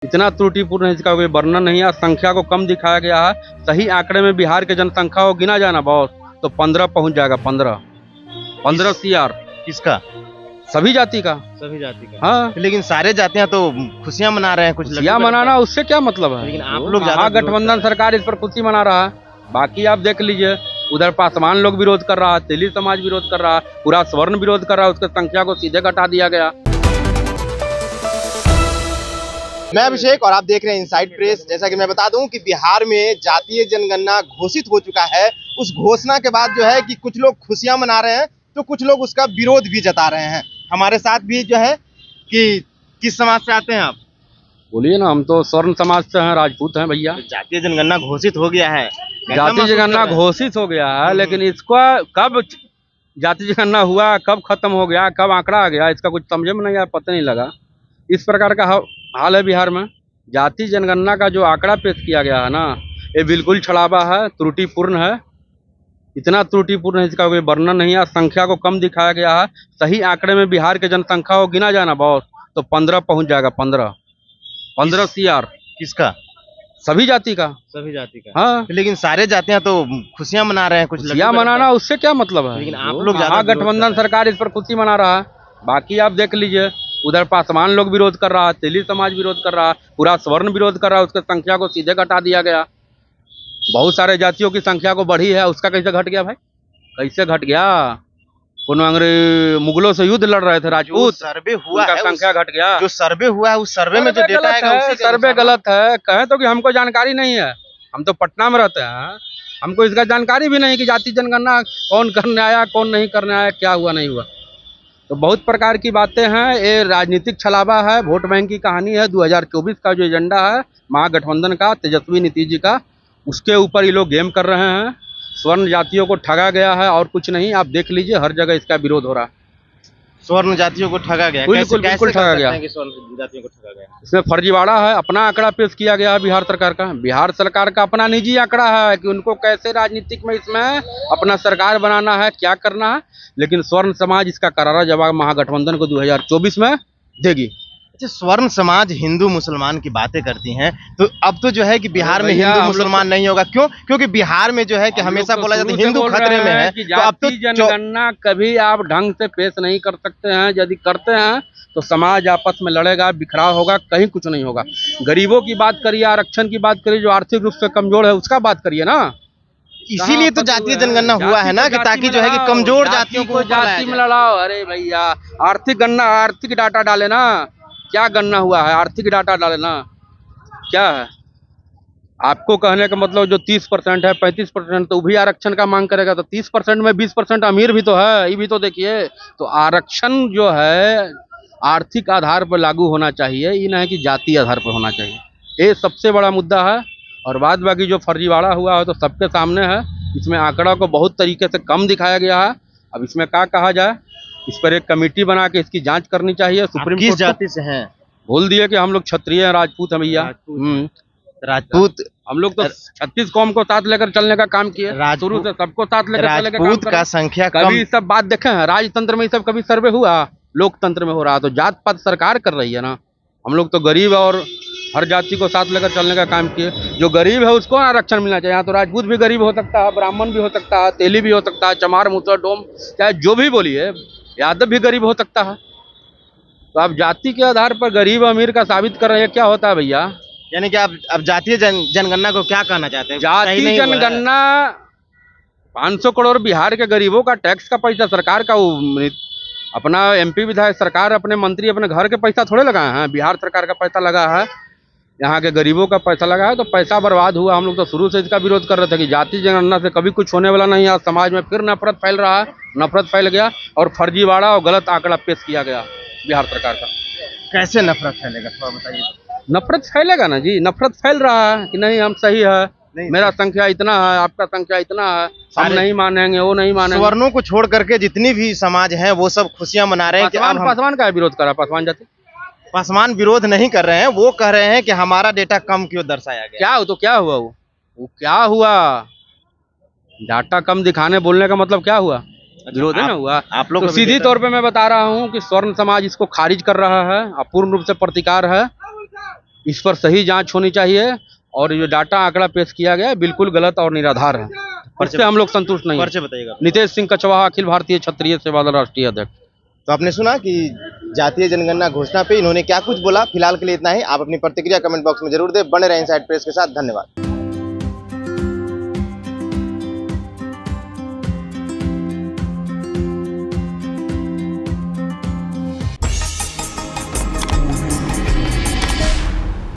इतना त्रुटिपूर्ण है, इसका कोई वर्णन नहीं है। संख्या को कम दिखाया गया है। सही आंकड़े में बिहार की जनसंख्या को गिना जाना बॉस तो 15 पहुंच जाएगा। 15 CR किसका? सभी जाति का। सभी जाति का। हाँ, लेकिन सारे जातियां तो खुशियां मना रहे हैं, कुछ खुशियाँ मनाना उससे क्या मतलब है। लेकिन आप लोग ज्यादा महागठबंधन सरकार इस पर खुशी मना रहा है। बाकी आप देख लीजिए, उधर पासवान लोग विरोध कर रहा है, तेली समाज विरोध कर रहा है, पूरा स्वर्ण विरोध कर रहा है, उसके संख्या को सीधे घटा दिया गया। मैं अभिषेक और आप देख रहे हैं इनसाइड प्रेस। जैसा कि मैं बता दूं कि बिहार में जातीय जनगणना घोषित हो चुका है। उस घोषणा के बाद जो है कि कुछ लोग खुशियां मना रहे हैं तो कुछ लोग उसका विरोध भी जता रहे हैं। हमारे साथ भी जो है कि किस समाज से आते हैं आप? बोलिए ना, हम तो स्वर्ण समाज से हैं, राजपूत हैं भैया। जातीय जनगणना घोषित हो गया है, जातीय जनगणना घोषित हो गया है, लेकिन इसका कब जातीय जनगणना हुआ, कब खत्म हो गया, कब आंकड़ा आ गया, इसका कुछ समझे में नहीं आया, पता नहीं लगा। इस प्रकार का हाल है बिहार में। जातीय जनगणना का जो आंकड़ा पेश किया गया है ना, ये बिल्कुल छलावा है, त्रुटिपूर्ण है। इतना त्रुटिपूर्ण है, इसका कोई वर्णन नहीं है। संख्या को कम दिखाया गया है। सही आंकड़े में बिहार की जनसंख्या को गिना जाना बॉस तो 15 पहुंच जाएगा। 15 CR किसका? सभी जाति का। सभी जाति का। हाँ, लेकिन सारे जातियां तो खुशियां मना रहे हैं, कुछ खुशियाँ मनाना उससे क्या मतलब है। लेकिन आप लोग ज्यादा महागठबंधन सरकार इस पर खुशी मना रहा है। बाकी आप देख लीजिए, उधर पासवान लोग विरोध कर रहा है, तेली समाज विरोध कर रहा है, पूरा स्वर्ण विरोध कर रहा है, उसके संख्या को सीधे घटा दिया गया। बहुत सारे जातियों की संख्या को बढ़ी है, उसका कैसे घट गया भाई? कैसे घट गया? कोनो अंग्रेज मुगलों से युद्ध लड़ रहे थे राजपूत, सर्वे हुआ उनका है, संख्या घट गया। जो सर्वे हुआ है उस सर्वे में जो डेटा है सर्वे गलत है। कहें तो कि हमको जानकारी नहीं है, हम तो पटना में रहते हैं, हमको इसका जानकारी भी नहीं कि जाति जनगणना कौन करने आया, कौन नहीं करने आया, क्या हुआ नहीं हुआ। तो बहुत प्रकार की बातें हैं। ये राजनीतिक छलावा है, वोट बैंक की कहानी है। 2024 का जो एजेंडा है महागठबंधन का, तेजस्वी नीतीश जी का, उसके ऊपर ये लोग गेम कर रहे हैं। स्वर्ण जातियों को ठगा गया है और कुछ नहीं। आप देख लीजिए, हर जगह इसका विरोध हो रहा है। स्वर्ण जातियों को ठगा गया। बिल्कुल बिल्कुल ठगा गया। स्वर्ण जातियों को ठगा गया, इसमें फर्जीवाड़ा है। अपना आंकड़ा पेश किया गया है बिहार सरकार का। बिहार सरकार का अपना निजी आंकड़ा है कि उनको कैसे राजनीतिक में इसमें अपना सरकार बनाना है, क्या करना है। लेकिन स्वर्ण समाज इसका करारा जवाब महागठबंधन को 2024 में देगी। अच्छा, स्वर्ण समाज हिंदू मुसलमान की बातें करती हैं, तो अब तो जो है कि बिहार में हिंदू मुसलमान नहीं होगा। क्यों? क्योंकि बिहार में जो है कि हमेशा बोला जाता है हिंदू खतरे में है। तो अब तो जनगणना कभी आप ढंग से पेश नहीं कर सकते हैं। यदि करते हैं तो समाज आपस में लड़ेगा, बिखराव होगा, कहीं कुछ नहीं होगा। गरीबों की बात करिए, आरक्षण की बात करिए, जो आर्थिक रूप से कमजोर है उसका बात करिए ना। इसीलिए तो जातीय जनगणना हुआ है ना, कि ताकि जो है कि कमजोर जातियों को जाति में लड़ाओ। अरे भैया, आर्थिक गणना, आर्थिक डाटा डाले ना। क्या गणना हुआ है? आर्थिक डाटा डाले ना। क्या है आपको कहने का मतलब? जो 30% है, 35%, तो वो भी आरक्षण का मांग करेगा। तो 30% में 20% अमीर भी तो है, ये भी तो देखिए। तो आरक्षण जो है आर्थिक आधार पर लागू होना चाहिए, ये नहीं कि जाति आधार पर होना चाहिए। ये सबसे बड़ा मुद्दा है। और बाद बाकी जो फर्जीवाड़ा हुआ है तो सबके सामने है। इसमें आंकड़ा को बहुत तरीके से कम दिखाया गया है। अब इसमें क्या कहा जाए? इस पर एक कमेटी बना के इसकी जांच करनी चाहिए। सुप्रीम कोर्ट जाति से हैं? बोल दिए कि हम लोग क्षत्रिय हैं, राजपूत हैं भैया। राजपूत। हम लोग तो 36 कौम को साथ लेकर चलने का काम किए, शुरू से सबको साथ लेकर चलने का काम राजपूत का संख्या कभी सब बात देखे हैं? राजतंत्र में ये सब कभी सर्वे हुआ? लोकतंत्र में हो रहा। तो जात पात सरकार कर रही है ना। हम लोग तो गरीब और हर जाति को साथ लेकर चलने का काम किए। जो गरीब है उसको आरक्षण मिलना चाहिए। यहाँ तो राजपूत भी गरीब हो सकता है, ब्राह्मण भी हो सकता है, तेली भी हो सकता है, चमार, मुसर, डोम, चाहे जो भी बोलिए, यादव भी गरीब हो सकता है। तो आप जाति के आधार पर गरीब अमीर का साबित कर रहे हैं, क्या होता है भैया? यानी कि आप अब जातीय जनगणना को क्या कहना चाहते हैं? जातीय जनगणना 500 करोड़ बिहार के गरीबों का टैक्स का पैसा सरकार का, अपना MP विधायक सरकार, अपने मंत्री अपने घर के पैसा थोड़े लगाए हैं। बिहार सरकार का पैसा लगा है, यहाँ के गरीबों का पैसा लगा है। तो पैसा बर्बाद हुआ। हम लोग तो शुरू से इसका विरोध कर रहे थे कि जाति जनगणना से कभी कुछ होने वाला नहीं है। समाज में फिर नफरत फैल रहा है, नफरत फैल गया और फर्जीवाड़ा और गलत आंकड़ा पेश किया गया बिहार सरकार का। कैसे नफरत फैलेगा, थोड़ा बताइए। नफरत फैलेगा ना जी, नफरत फैल रहा है कि नहीं हम सही है, मेरा संख्या इतना है, आपका संख्या इतना है, हम नहीं मानेंगे, वो नहीं मानेंगे। स्वर्णों को छोड़ करके जितनी भी समाज है वो सब खुशियां मना रहे हैं। पासवान का विरोध कर रहा है? पासवान जाति पासवान विरोध नहीं कर रहे हैं, वो कह रहे हैं कि हमारा डेटा कम क्यों दर्शाया गया। क्या तो क्या हुआ? वो क्या हुआ? डाटा कम दिखाने बोलने का मतलब क्या हुआ? विरोध है ना हुआ। आप लोग तो सीधी तौर पे मैं बता रहा हूँ कि स्वर्ण समाज इसको खारिज कर रहा है, अपूर्ण रूप से प्रतिकार है। इस पर सही जांच होनी चाहिए और ये डाटा आंकड़ा पेश किया गया है बिल्कुल गलत और निराधार है। इससे हम लोग संतुष्ट नहीं परिचय हैं। बताइएगा। नितेश सिंह कचवाहा, अखिल भारतीय क्षत्रिय सेवा दल राष्ट्रीय अध्यक्ष। तो आपने सुना कि जातीय जनगणना घोषणा पे इन्होंने क्या कुछ बोला। फिलहाल के लिए इतना ही। आप अपनी प्रतिक्रिया कमेंट बॉक्स में जरूर दें। बने रहें इनसाइड प्रेस के साथ। धन्यवाद।